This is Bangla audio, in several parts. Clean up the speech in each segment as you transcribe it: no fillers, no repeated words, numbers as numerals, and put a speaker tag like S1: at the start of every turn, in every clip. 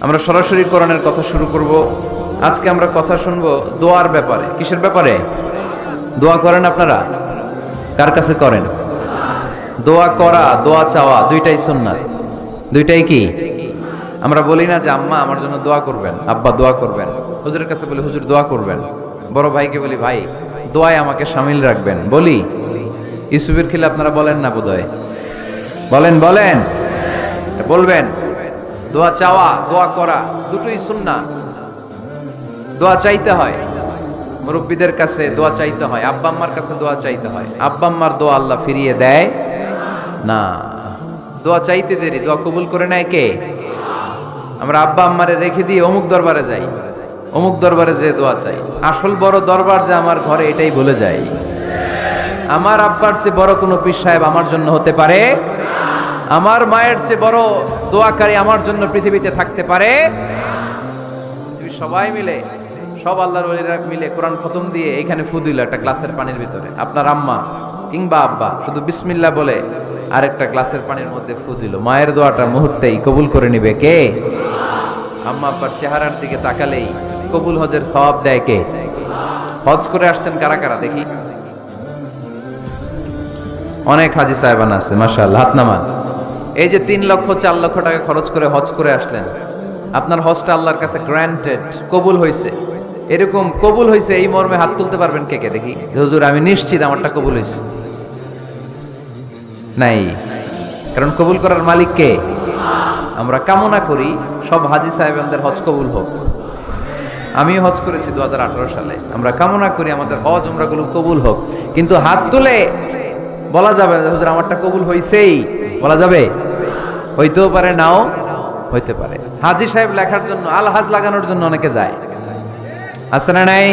S1: আমরা সরাসরি কোরআনের কথা শুরু করব। আজকে আমরা কথা শুনবো দোয়ার ব্যাপারে। কিসের ব্যাপারে? দোয়া করেন আপনারা? কার কাছে করেন? দোয়া করা, দোয়া চাওয়া দুইটাই সুন্নাত। দুইটাই কি? আমরা বলি না যে আম্মা আমার জন্য দোয়া করবেন, আব্বা দোয়া করবেন। হুজুরের কাছে বলি হুজুর দোয়া করবেন। বড় ভাইকে বলি ভাই দোয়ায় আমাকে শামিল রাখবেন। বলি ইউসুফের খিলে আপনারা বলেন না বোধহয়? বলেন বলেন, বলবেন। দোয়া চাওয়া, দোয়া করা দুটোই সুন্নাত। দোয়া চাইতে হয়, মুরব্বীদের কাছে দোয়া চাইতে হয়, আব্বা আম্মার কাছে দোয়া চাইতে হয়। আব্বা আম্মার দোয়া আল্লাহ ফিরিয়ে দেয় না। দোয়া চাইতে দেরি, দোয়া কবুল করে নেয় কে? আমরা আব্বা আম্মারে রেখে দিয়ে অমুক দরবারে যাই, অমুক দরবারে যে দোয়া চাই। আসল বড় দরবার যে আমার ঘরে, এটাই ভুলে যাই। আমার আব্বার চেয়ে বড় কোনো পীর সাহেব আমার জন্য হতে পারে? আমার মায়ের চেয়ে বড় দোয়াকারী আমার জন্য পৃথিবীতে থাকতে পারে? সবাই মিলে, সব আল্লাহর ওলিরা মিলে কোরআন খতম দিয়ে এখানে ফু দিল একটা গ্লাসের পানির ভিতরে। আপনার আম্মা কিংবা আব্বা শুধু বিসমিল্লাহ বলে আরেকটা গ্লাসের পানির মধ্যে ফু দিল। মায়ের দোয়াটা মুহূর্তেই কবুল করে নিবে কে? আম্মা আব্বার চেহারার দিকে তাকালেই কবুল হজের সওয়াব দেয় কে? হজ করে আসছেন কারা কারা দেখি? অনেক হাজি সাহেবান আছে মাশাআল্লাহ, হাত নামান। এই যে 3 লক্ষ 4 লক্ষ টাকা খরচ করে হজ করে আসলেন, আপনার হজটা আল্লাহর কাছে গ্র্যান্টেড, কবুল হয়েছে। এরকম কবুল হয়েছে এই মর্মে হাত তুলতে পারবেন কে কে দেখি? হুজুর আমি নিশ্চিত আমারটা কবুল হয়েছে। নাই, কারণ কবুল করার মালিক কে? আমরা কামনা করি সব হাজি সাহেবদের হজ কবুল হোক। আমিও হজ করেছি 2018 সালে। আমরা কামনা করি আমাদের হজ উমরাগুলো কবুল হোক, কিন্তু হাত তুলে বলা যাবে হুজুর আমারটা কবুল হইছেই, বলা যাবে? হইতেও পারে, নাও হইতে পারে। হাজি সাহেব লেখার জন্য, আল হাজ লাগানোর জন্য অনেকে যায়, আছে না নাই?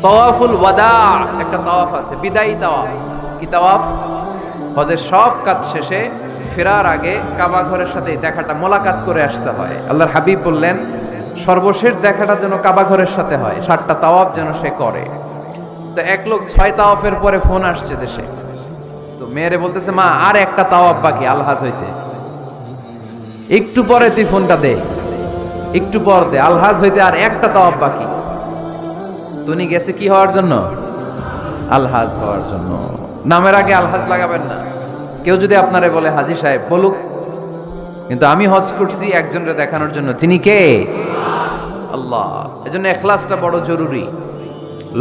S1: তাওয়াফুল ওয়াদা একটা তাওয়াফ আছে, বিদায়ী তাওয়াফ। কি তাওয়াফ? হজের সব কাজ শেষে ফেরার আগে কাবা ঘরের সাথে দেখাটা, মোলাকাত করে আসতে হয়। আল্লাহর হাবিব বললেন সর্বশেষ দেখাটা যেন কাবা ঘরের সাথে হয়, 7টা তাওয়াফ যেন সে করে। তো এক লোক 6 তাওয়াফের পরে ফোন আসছে দেশে, তো মেয়েরে বলতেছে মা আর একটা তাওয়াফ বাকি আল হাজ হইতে, একটু পরে তুই ফোনটা দে, একটু পর দে, আল হাজ হইতে আর একটা তাওয়াফ বাকি। তুমি গেছে কি হওয়ার জন্য? আল হাজ হওয়ার জন্য। নামের আগে আল হাজ লাগাবেন না। কেউ যদি আপনারে বলে হাজি সাহেব, বলুক, কিন্তু আমি হজ করছি একজনকে দেখানোর জন্য। তিনি কে? আল্লাহ। এজন্য ইখলাসটা বড় জরুরি।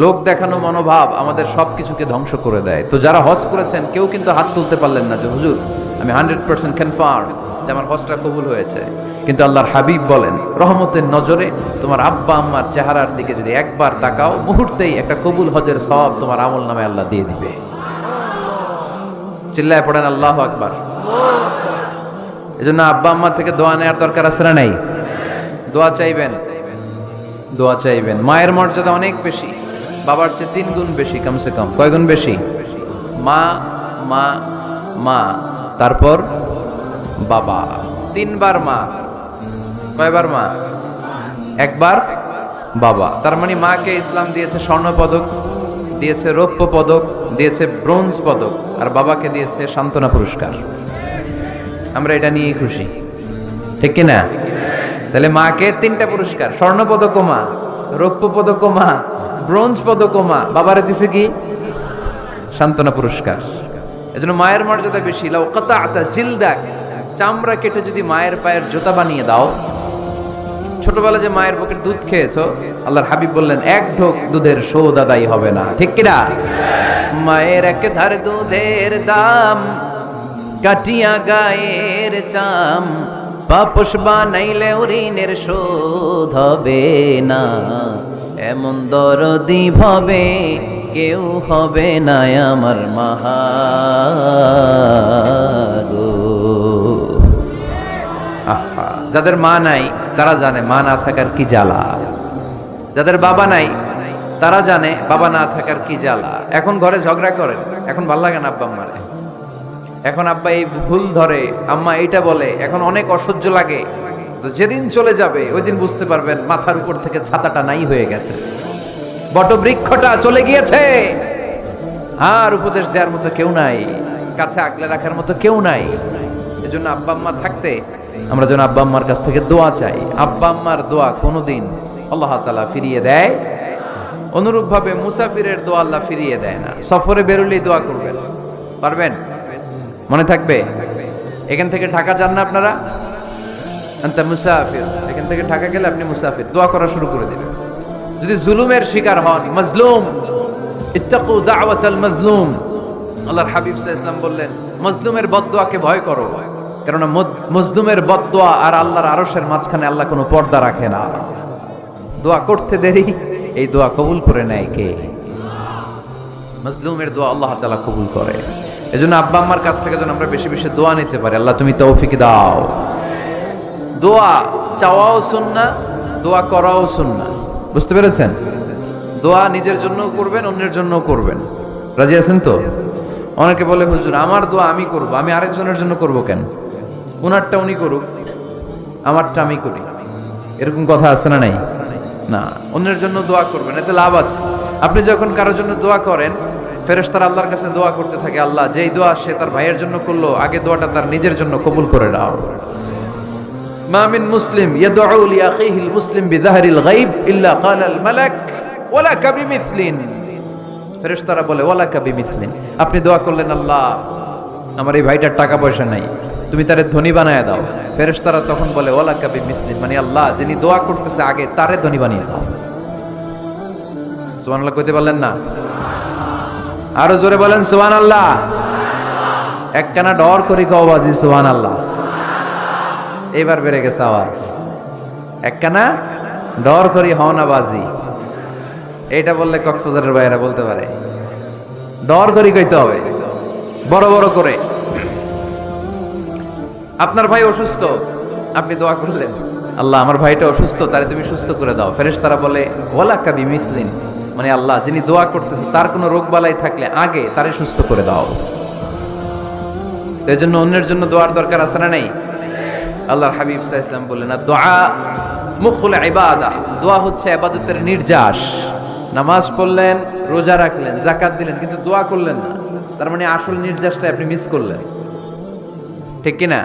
S1: লোক দেখানো মনোভাব আমাদের সবকিছুকে ধ্বংস করে দেয়। তো যারা হজ করেছেন কেউ কিন্তু হাত তুলতে পারলেন না যে হুজুর আমি 100% কনফার্ম যে আমার হজটা কবুল হয়েছে। কিন্তু আল্লাহর হাবিব বলেন রহমতের নজরে তোমার আব্বা আম্মার চেহারার দিকে যদি একবার তাকাও, মুহূর্তেই একটা কবুল হজের সওয়াব তোমার আমল নামে আল্লাহ দিয়ে দিবে। চিল্লায় পড়েন আল্লাহু আকবার। এজন্য আব্বা আম্মার থেকে দোয়া নেওয়ার দরকার আছে না নাই? দোয়া চাইবেন, দোয়া চাইবেন। মায়ের মর্যাদা অনেক বেশি, বাবার চেয়ে 3 গুণ বেশি, কমসে কম। কয় গুণ বেশি? মা মা মা, তারপর বাবা। 3 বার মা। কয়বার মা? 1 বার বাবা। তার মানে মাকে ইসলাম দিয়েছে স্বর্ণ পদক, দিয়েছে রৌপ্য পদক, দিয়েছে ব্রোঞ্জ পদক, আর বাবাকে দিয়েছে সান্ত্বনা পুরস্কার। আমরা এটা নিয়েই খুশি, ঠিক কিনা? তাহলে মাকে 3টা পুরস্কার, স্বর্ণ পদক মা, রৌপ্য পদক মা, ব্রোঞ্জ পদক মা, বাবারে দিছে কি? সান্ত্বনা পুরস্কার। এজন্য মায়ের মর্যাদা বেশি। লাউ কাতা'তা জিলদাক, চামড়া কেটে যদি মায়ের পায়ের জুতা বানিয়ে দাও। ছোটবেলা যে মায়ের বুকের দুধ খেয়েছো, আল্লাহর হাবিব বললেন 1 ঢোক দুধের শোধ আদায় হবে না, ঠিক কিনা? মায়ের এক ধার দুধের দাম, কাটিয়া গায়ের চাম, পাপস বানাইলে ঋণের শোধ হবে না। এমন দরদি ভাবে কেউ হবে না আমার মাহাগো। আহা, যাদের মা নাই তারা জানে মা না থাকার কি জ্বালা। যাদের বাবা নাই তারা জানে বাবা না থাকার কি জ্বালা। এখন ঘরে ঝগড়া করেন, এখন ভাল লাগে না আব্বা আম্মারে, এখন আব্বা এই ভুল ধরে, আম্মা এইটা বলে, এখন অনেক অসহ্য লাগে। তো যেদিন চলে যাবে ওই দিন বুঝতে পারবেন মাথার উপর থেকে ছাতাটা নাই হয়ে গেছে, বটবৃক্ষটা চলে গিয়েছে, আর উপদেশ দেওয়ার মতো কেউ নাই, কাছে আগলে রাখার মতো কেউ নাই। এজন্য আব্বা আম্মা থাকতে আমরা যেন আব্বা আম্মার কাছ থেকে দোয়া চাই। আব্বা আম্মার দোয়া কোনোদিন আল্লাহ তাআলা ফিরিয়ে দেয়। অনুরূপভাবে মুসাফিরের দোয়া আল্লাহ ফিরিয়ে দেয় না। সফরে বেরোলেই দোয়া করবেন, পারবেন? মনে থাকবে? এখান থেকে ঢাকা যান না আপনারা? আনতা মুসাফির, এখান থেকে ঢাকা গেলে আপনি মুসাফির, দোয়া করা শুরু করে দেবেন। যদি জুলুমের শিকার হন, মাজলুম, ইত্তাকু দাওয়াতাল মাজলুম, আল্লাহর হাবিব সাল্লাল্লাহু আলাইহি ওয়াসাল্লাম বললেন মজলুমের বদদোয়াকে ভয় করো, কেননা মজলুমের বদদোয়া আর আল্লাহর আরশের মাঝখানে আল্লাহ কোনো পর্দা রাখে না। দোয়া করতে দেরি, এই দোয়া কবুল করে নেয় কে? মজলুমের দোয়া আল্লাহ তাআলা কবুল করে। এজন্য আব্বা আম্মার কাছ থেকে যেন আমরা বেশি বেশি দোয়া নিতে পারি। আল্লাহ তুমি তৌফিক দাও। দোয়া চাওয়াও সুন্নাহ, দোয়া করাও সুন্নাহ। বুঝতে পেরেছেন? দোয়া নিজের জন্যও করবেন, অন্যের জন্যও করবেন। রাজি আছেন তো? অনেকে বলে হুজুর আমার দোয়া আমি করব, আমি আরেকজনের জন্য করব কেন? উনারটা উনি করুক, আমারটা আমি করি, এরকম কথা আছে না? নাই না, অন্যের জন্য দোয়া করবেন, এতে লাভ আছে। আপনি যখন কারোর জন্য দোয়া করেন, ফেরেশতারা আল্লাহর কাছে দোয়া করতে থাকে, আল্লাহ যেই দোয়া সে তার ভাইয়ের জন্য করলো, আগে দোয়াটা তার নিজের জন্য কবুল করে দাও। মা মিন মুসলিম ইয়াদউ লি আখিহিল মুসলিম বিযাহরিল গায়ব ইল্লা ক্বালাল মালাক ওয়ালাকা বিমিসলিন। ফেরেশতারা বলে ওয়ালাকা বিমিসলিন, আপনি দোয়া করলেন আল্লাহ আমার এই ভাইটার টাকা পয়সা নাই, তুমি তারে ধনী বানায় দাও। ফেরেশতারা তখন বলে ওয়ালাকা বিমিসলিন, মানে আল্লাহ যিনি দোয়া করতেছে আগে তারে ধনী বানিয়ে দাও। সুবহানাল্লাহ কইতে পারলেন না? আরো জোরে বলেন সুবহানাল্লাহ। একখানা ডর করি কও বাজি সুবহানাল্লাহ। এবার বেড়ে গেছে আওয়াজ। একখানা ডর করি হও না বাজি, এইটা বললে কক্সবাজারের ভাইয়েরা বলতে পারে। ডর করি কইতে হবে বড় বড় করে। আপনার ভাই অসুস্থ, আপনি দোয়া করলেন আল্লাহ আমার ভাইটা অসুস্থ, তারে তুমি সুস্থ করে দাও। ফেরেশতারা বলে ওয়ালাকা বিমিসলিন, মানে আল্লাহ যিনি দোয়া করতেছে তার কোনো রোগ বালাই থাকলে আগে তারে সুস্থ করে দাও। এই জন্য অন্যের জন্য দোয়ার দরকার আছে না নাই? আল্লাহর হাবিব সাল্লাল্লাহু আলাইহি ওয়াসাল্লাম বললেন দোয়া মুখুল ইবাদা, দোয়া হচ্ছে ইবাদতের নির্যাস। নামাজ পড়লেন, রোজা রাখলেন, যাকাত দিলেন, কিন্তু দোয়া করলেন না, তার মানে আসল নির্যাসটা আপনি মিস করলেন। ঠিক কি না?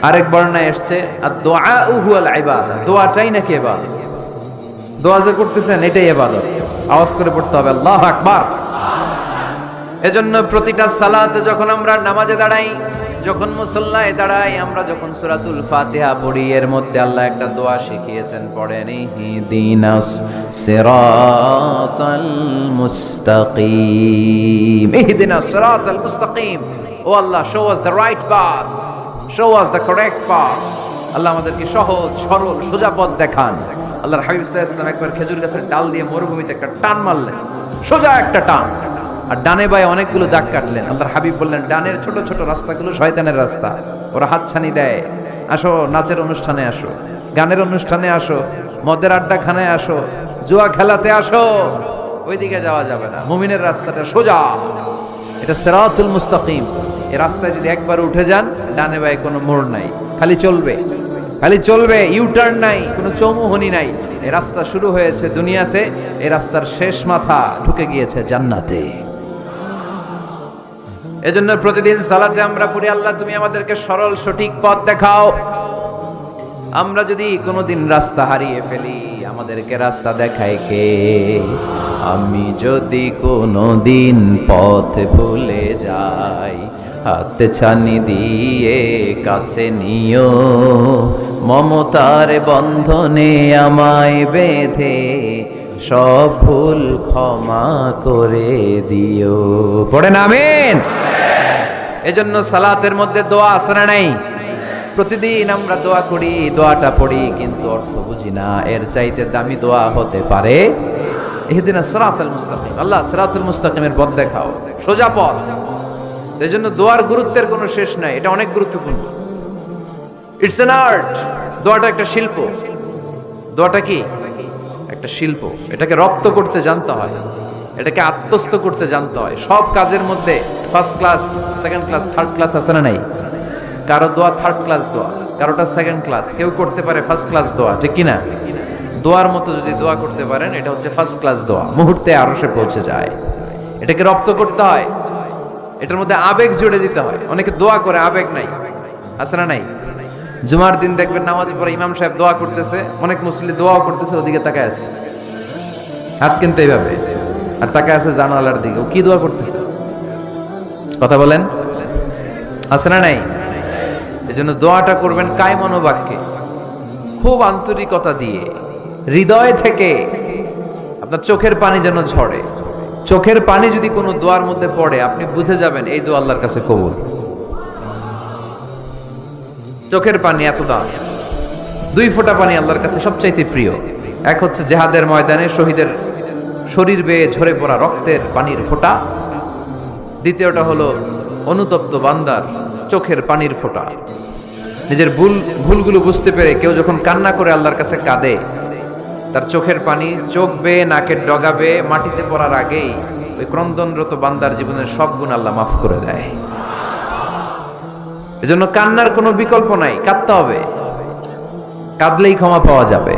S1: আরেক বর্ণনায় এসেছে আর দোয়া হুয়াল ইবাদা, দোয়াটাই নাকি ইবাদত। দোয়া যে করতেছেন এটাই ইবাদত। আওয়াজ করে পড়তে হবে আল্লাহু আকবার। এজন্য প্রতিটা সালাতে যখন আমরা নামাজে দাঁড়াই, যখন মুসল্লায় দাঁড়াই, আমরা যখন সূরাতুল ফাতিহা পড়ি, এর মধ্যে আল্লাহ একটা দোয়া শিখিয়েছেন, পড়েন ইহদিনাস সিরাতাল মুস্তাকিম। ইহদিনাস সিরাতাল মুস্তাকিম, O Allah show us the right path, show us the correct path. Allah আমাদেরকে সহজ সরল সোজা পথ দেখান। আল্লাহর হাবিব সাল্লাল্লাহু আলাইহি ওয়াসাল্লাম একবার খেজুর গাছের ডাল দিয়ে মরুভূমিতে একটা টান মারলেন, সোজা একটা টান, আর ডানে বায়ে অনেকগুলো দাগ কাটলেন। আল্লাহর হাবিব বললেন ডানের ছোট ছোট রাস্তাগুলো শয়তানের রাস্তা, ওরা হাতছানি দেয়। আসো নাচের অনুষ্ঠানে আসো, গানের অনুষ্ঠানে আসো, মদের আড্ডাখানায় আসো, জুয়া খেলাতে আসো, ওইদিকে যাওয়া যাবে না। মুমিনের রাস্তাটা সোজা, এটা সিরাতুল মুস্তাকিম। এই রাস্তায় যদি একবার উঠে যান, ডানে বায়ে কোনো মোড় নাই, খালি চলবে, খালি চলবে, ইউটার্ন নাই, কোনো চৌমুহনী নাই। এই রাস্তা শুরু হয়েছে দুনিয়াতে, এই রাস্তার শেষ মাথা ঢুকে গিয়েছে জান্নাতে। এজন্য প্রতিদিন সালাতে আমরা পড়ি আল্লাহ তুমি আমাদেরকে সরল সঠিক পথ দেখাও। আমরা যদি কোনোদিন রাস্তা হারিয়ে ফেলি, আমাদেরকে রাস্তা দেখায় কে? আমি যদি কোনোদিন পথ ভুলে যাই, হাতে ছানি দিয়ে কাছে নিও, মমতার বন্ধনে আমায় বেঁধে সব ভুল ক্ষমা করে দিও। পড়েন আমিন। এজন্য সালাতের মধ্যে দোয়া আছে না নাই? প্রতিদিন আমরা দোয়া করি, দোয়াটা পড়ি, কিন্তু অর্থ বুঝি না। এর চাইতে দামি দোয়া হতে পারে ইহদিনাস সিরাতাল মুস্তাকিম, আল্লাহ সিরাতুল মুস্তাকিমের পথ দেখাও, সোজা পথ। এজন্য দোয়ার গুরুত্বের কোনো শেষ নাই, এটা অনেক গুরুত্বপূর্ণ। It's an art. দোয়াটা একটা শিল্প। দোয়াটা কি? একটা শিল্প। এটাকে রপ্ত করতে জানতে হয়, এটাকে আত্মস্থ করতে জানতে হয়। সব কাজের মধ্যে first class, second class, third class আছে না নাই? কারো দোয়া থার্ড ক্লাস দোয়া, কারোটা সেকেন্ড ক্লাস, কেউ করতে পারে ফার্স্ট ক্লাস দোয়া, ঠিক কিনা? দোয়ার মতো যদি দোয়া করতে পারেন, এটা হচ্ছে ফার্স্ট ক্লাস দোয়া, মুহূর্তে আরশে পৌঁছে যায়। এটাকে রপ্ত করতে হয়, এটার মধ্যে আবেগ জুড়ে দিতে হয়। অনেকে দোয়া করে আবেগ নাই, আছে না নাই? জুমার দিন দেখবেন নামাজ পড়ে ইমাম সাহেব দোয়া করতেছে, অনেক মুসল্লি দোয়াও করতেছে, ওদিকে তাকায় আছে, হাত কিন্তু এইভাবে, আর তাকায় আছে জানালার দিকে। ও কি দোয়া করতেছে? কথা বলেন, আছে না নাই? এজন্য দোয়াটা করবেন কায় মনোবাক্যে, খুব আন্তরিকতা দিয়ে, হৃদয় থেকে। আপনার চোখের পানি যেন ঝরে। চোখের পানি যদি কোনো দোয়ার মধ্যে পড়ে, আপনি বুঝে যাবেন এই দোয়া আল্লাহর কাছে কবুল। চোখের পানি এত দাম। 2 ফোঁটা পানি আল্লাহর কাছে সবচাইতে প্রিয়। এক হচ্ছে জিহাদের ময়দানে শহীদের শরীর বেয়ে ঝরে পড়া রক্তের পানির ফোঁটা। দ্বিতীয়টা হলো অনুতপ্ত বান্দার চোখের পানির ফোঁটা। নিজের ভুলগুলো বুঝতে পেরে কেউ যখন কান্না করে আল্লাহর কাছে কাঁদে, তার চোখের পানি চোখ বেয়ে নাকের ডগা বেয়ে মাটিতে পড়ার আগেই ওই ক্রন্দনরত বান্দার জীবনের সব গুণ আল্লাহ মাফ করে দেয়। এজন্য কান্নার কোনো বিকল্প নাই, কাঁদতে হবে, কাঁদলেই ক্ষমা পাওয়া যাবে।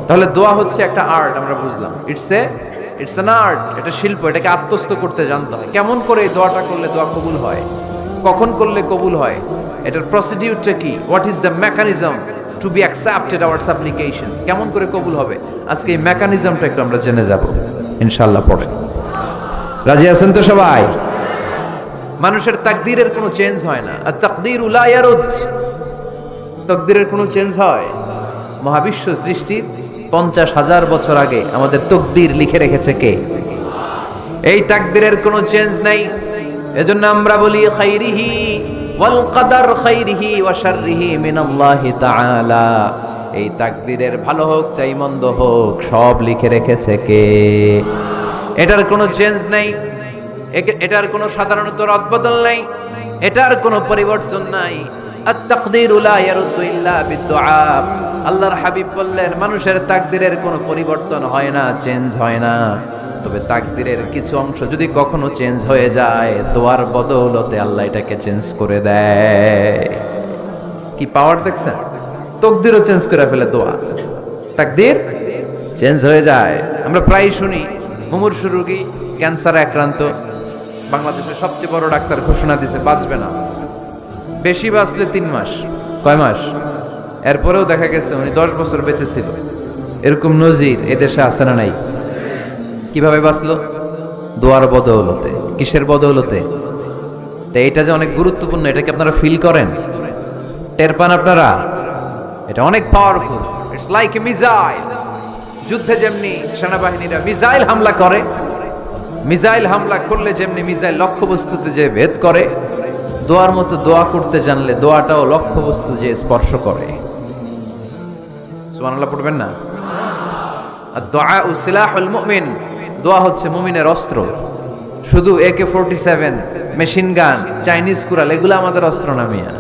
S1: তাহলে দোয়া হচ্ছে একটা আর্ট, আমরা বুঝলাম। ইটস অ্যান আর্ট, এটা শিল্প, এটাকে আত্মস্থ করতে জানতে হয়। কেমন করে এই দোয়াটা করলে দোয়া কবুল হয়, কখন করলে কবুল হয়, এটার প্রসিডিউরটা কি, what is the mechanism two be accepted hour সাপ্লিকেশন, কেমন করে কবুল হবে, আজকে এই মেকানিজমটা একটু আমরা জেনে যাব ইনশাআল্লাহ। পড়ে রাজি আছেন তো সবাই? মানুষের তাকদীরের কোনো চেঞ্জ হয় না। আর তাকদীরু লা ইয়ারুদ, তাকদীরের কোনো চেঞ্জ হয়? মহাবিশ্ব সৃষ্টির 50,000 বছর আগে আমাদের তাকদীর লিখে রেখেছে কে? এই তাকদীরের কোনো চেঞ্জ নাই। এজন্য আমরা বলি খাইরিহি ওয়াল কদর খাইরিহি ওয়া শাররিহি মিনাল্লাহি তাআলা। এই তাকদীরের ভালো হোক চাই মন্দ হোক, সব লিখে রেখেছে কে? এটার কোনো চেঞ্জ নাই, এটার কোনো সাধারণত রদবদল নাই, এটার কোনো পরিবর্তন নাই। আত-তাকদীরু লা ইয়ারুদ্দু ইল্লা বিদ-দুআ। আল্লাহর হাবিব বললেন, মানুষের তাকদীরের কোনো পরিবর্তন হয় না, চেঞ্জ হয় না। তবে তাকদীরের কিছু অংশ যদি কখনো চেঞ্জ হয়ে যায়, দোয়ার বদৌলতে আল্লাহ এটাকে চেঞ্জ করে দেয়। কি পাওয়ার দেখছেন? তাকদীরও চেঞ্জ করে ফেলে দোয়া, তাকদীর চেঞ্জ হয়ে যায়। আমরা প্রায় শুনি মুমূর্ষু রোগী, ক্যান্সারে আক্রান্ত, বাংলাদেশের সবচেয়ে বড় ডাক্তার ঘোষণা দিছে বাঁচবে না, বেশি বাঁচলে 3 মাস। কয় মাস? এরপরেও দেখা গেছে উনি 10 বছর বেঁচে ছিল। এরকম নজির এদেশে আছে না নাই? কিভাবে বাঁচলো? দোয়ার বদৌলতে। কিসের বদৌলতে? তো এটা যে অনেক গুরুত্বপূর্ণ, এটা কি আপনারা ফিল করেন, টের পান আপনারা? এটা অনেক powerful. It's like a missile. যুদ্ধে যেমনি সেনাবাহিনীরা মিসাইল হামলা করে, মিসাইল হামলা করলে যেমনি মিসাইল লক্ষ্যবস্তুতে যে ভেদ করে, দোয়ার মতো দোয়া করতে জানলে দোয়াটাও লক্ষ্যবস্তু যে স্পর্শ করে। সুবহানাল্লাহ পড়বেন না? আর দোয়া ও সিলাহুল মুমিন, দোয়া হচ্ছে মুমিনের অস্ত্র। শুধু AK-47, machine gun, Chinese Corel এগুলো আমাদের অস্ত্র না মিয়া।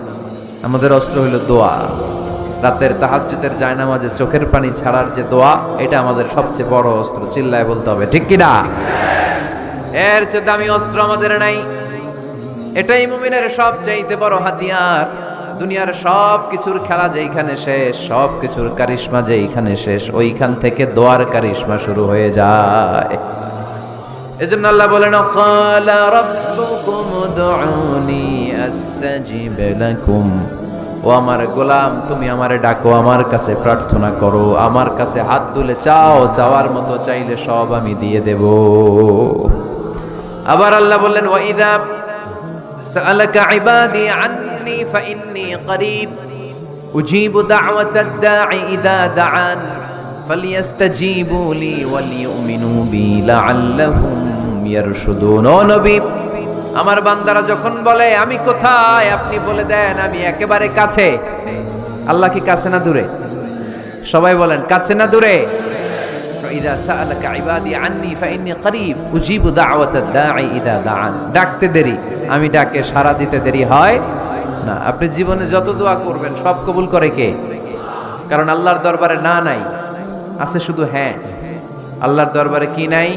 S1: আমাদের অস্ত্র হলো দোয়া। রাতের তাহাজ্জুদের জায়নামাজে চোখের পানি ছাড়ার যে দোয়া, এটা আমাদের সবচেয়ে বড় অস্ত্র। চিল্লায় বলতে হবে ঠিক কি না? এর চেয়ে দামি অস্ত্র আমাদের নাই। এটাই মুমিনের সবচাইতে বড় হাতিয়ার। দুনিয়ার সব কিছুর খেলা যেইখানে শেষ, সব কিছুর কারিশমা যেইখানে শেষ, ওইখান থেকে দোয়ার কারিশমা শুরু হয়ে যায়। এজন্য আল্লাহ বলেন, ক্বালা রাব্বুকুম উদউনি আস্তাজিব লাকুম। ও আমার গোলাম, তুমি আমারে ডাকো, আমার কাছে প্রার্থনা করো, আমার কাছে হাত তুলে চাও, চাওয়ার মতো চাইলে সব আমি দিয়ে দেব। আবার আল্লাহ বললেন, ওয়া ইযা সাআলাকা ইবাদি আন্নী ফাইন্নী করিব উজিবু দাওয়াতাদ দাঈ ইযা দাআন ফালিয়াস্তাজিবু লি ওয়ালিউমিনু বি লাআল্লাহুম ইয়ারশুদুন। ও নবী, আমার বান্দারা যখন বলে আমি কোথায়, আপনি বলে দেন আমি একেবারে কাছে। আল্লাহ কি কাছে না দূরে? সবাই বলেন কাছে না দূরে? ইযা সাআলাকা ইবাদি আন্নী ফাইন্নী করিব উজিবু দাওয়াতাদ দাঈ ইযা দাআন। ডাকতে দেরি, আমি ডাকে সাড়া দিতে দেরি হয় না। আপনি জীবনে যত দোয়া করবেন সব কবুল করে কে? কারণ আল্লাহর দরবারে না নাই, আছে শুধু হ্যাঁ। আল্লাহর দরবারে কি নাই?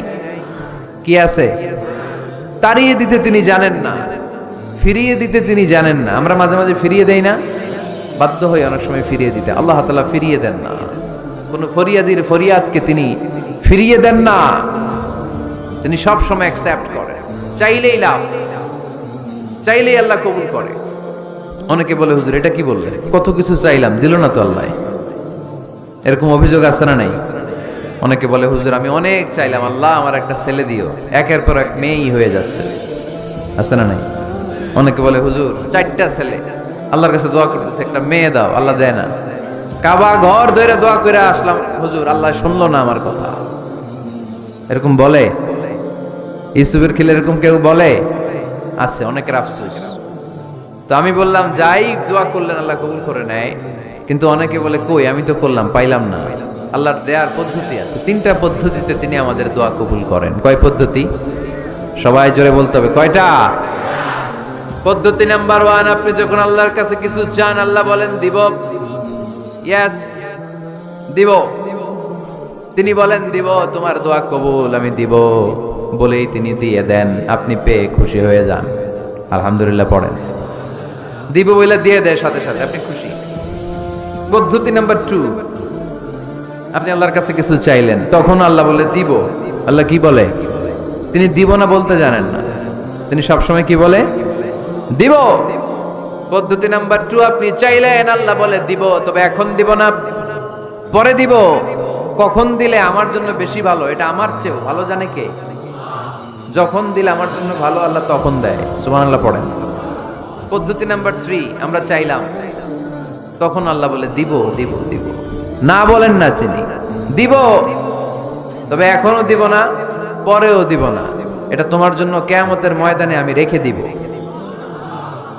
S1: কি আছে? তাড়িয়ে দিতে তিনি জানেন না, ফিরিয়ে দিতে তিনি জানেন না। আমরা মাঝে মাঝে ফিরিয়ে দেই না, বাধ্য হই অনেক সময় ফিরিয়ে দিতে। আল্লাহ তাআলা ফিরিয়ে দেন না, কোন ফরিয়াদির ফরিয়াদকে তিনি ফিরিয়ে দেন না। তিনি সব সময় অ্যাকসেপ্ট করেন। চাইলেই লাভ, চাইলেই আল্লাহ কবুল করে। অনেকে বলে হুজুর এটা কি বললে, কত কিছু চাইলাম দিল না তো আল্লাহ। এরকম অভিযোগ আছে না নাই? অনেকে বলে হুজুর আমি অনেক চাইলাম আল্লাহ আমার একটা ছেলে দিও, একের পর এক মেয়েই হয়ে যাচ্ছে, আছে না নাই? অনেকে বলে হুজুর 4টা ছেলে, আল্লাহর কাছে দোয়া করতেছে একটা মেয়ে দাও, আল্লাহ দেয় না। কাবা ঘর ধরে দোয়া করে আসলাম হুজুর আল্লাহ শুনলো না আমার কথা। এরকম বলে? ইউসুফের খিলে এরকম কেউ বলে? আছে, অনেকের আফসোস। তো আমি বললাম যাই দোয়া করলেন আল্লাহ কবুল করে নেয়, কিন্তু অনেকে বলে কই আমি তো করলাম পাইলাম না। আল্লাহর দেয়ার পদ্ধতি আছে, 3টা পদ্ধতিতে তিনি আমাদের দোয়া কবুল করেন। কয় পদ্ধতি? সবাই জোরে বলতে হবে, কয়টা? পদ্ধতি নাম্বার 1, আপনি যখন আল্লাহর কাছে কিছু চান আল্লাহ বলেন দিব, ইয়েস দিব। তিনি বলেন দিব, তোমার দোয়া কবুল, আমি দিব বলেই তিনি দিয়ে দেন। আপনি পেয়ে খুশি হয়ে যান, আলহামদুলিল্লাহ পড়েন। দিব বলে দিয়ে দেয় সাথে সাথে, আপনি খুশি। পদ্ধতি নাম্বার 2, আপনি আল্লাহর কাছে কিছু চাইলেন, তখন আল্লাহ বলে দিব। আল্লাহ কি বলে? তিনি দিব না বলতে জানেন না, তিনি সবসময় কি বলে? দিব। পদ্ধতি নাম্বার 2, আপনি চাইলেন আল্লাহ বলে দিব, তবে এখন দিব না, পরে দিব। কখন দিলে আমার জন্য বেশি ভালো, এটা আমার চেয়েও ভালো জানে কে? যখন দিলে আমার জন্য ভালো আল্লাহ তখন দেয়, সুবহানাল্লাহ পড়েন। পদ্ধতি নাম্বার 3, আমরা চাইলাম, তখন আল্লাহ বলে দিব দিব দিব, না বলেন না তিনি, দিব তবে এখনো দিব না, পরেও দিব না, এটা তোমার জন্য কিয়ামতের ময়দানে আমি রেখে দিব।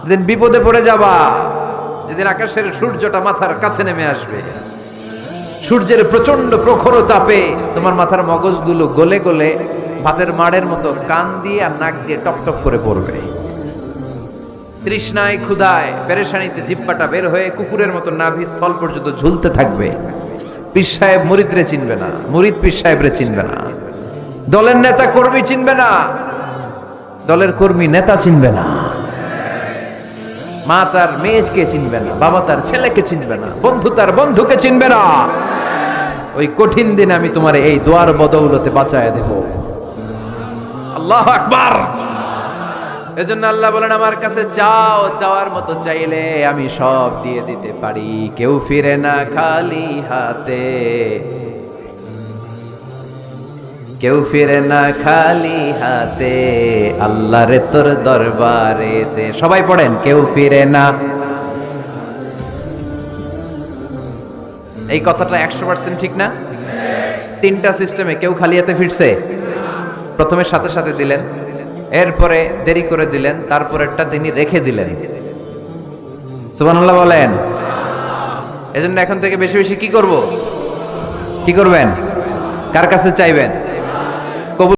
S1: যেদিন বিপদে পড়ে যাবা, যেদিন আকাশের সূর্যটা মাথার কাছে নেমে আসবে, সূর্যের প্রচন্ড প্রখর তাপে তোমার মাথার মগজগুলো গলে গলে ভাতের মাড়ের মতো কান দিয়ে আর নাক দিয়ে টপ টপ করে পড়বে। তৃষ্ণায় ক্ষুধায় পেরেশানিতে জিহ্বাটা বের হয়ে কুকুরের মতো নাভি স্থল পর্যন্ত ঝুলতে থাকবে। পীর সাহেব মুরিদরে চিনবে না, মুরিদ পীর সাহেবরে চিনবে না, দলের নেতা কর্মী চিনবে না, দলের কর্মী নেতা চিনবে না, মা তার মেয়েকে চিনবে না, বাবা তার ছেলেকে চিনবে না, বন্ধু তার বন্ধুকে চিনবে না। ওই কঠিন দিন আমি তোমার এই দোয়ার বদৌলতে বাঁচায় দেব। আল্লাহু আকবার। এজন্য আল্লাহ বলেন আমার কাছে চাও, চাওয়ার মতো চাইলে আমি সব দিয়ে দিতে পারি। কেউ ফিরে না খালি হাতে, কেউ ফিরে না খালি হাতে, আল্লাহরে তোর দরবারে দে। সবাই পড়েন, কেউ ফিরে না। এই কথাটা 100% ঠিক না? 3টা সিস্টেমে কেউ খালি হাতে ফিরছে? প্রথমে সাথে সাথে দিলেন, এরপরে দেরি করে দিলেন, তারপরেরটা তিনি রেখে দিলেন। সুবহানাল্লাহ বলেন। এজন্য এখন থেকে বেশি বেশি কি করব? কি করবেন? কার কাছে চাইবেন?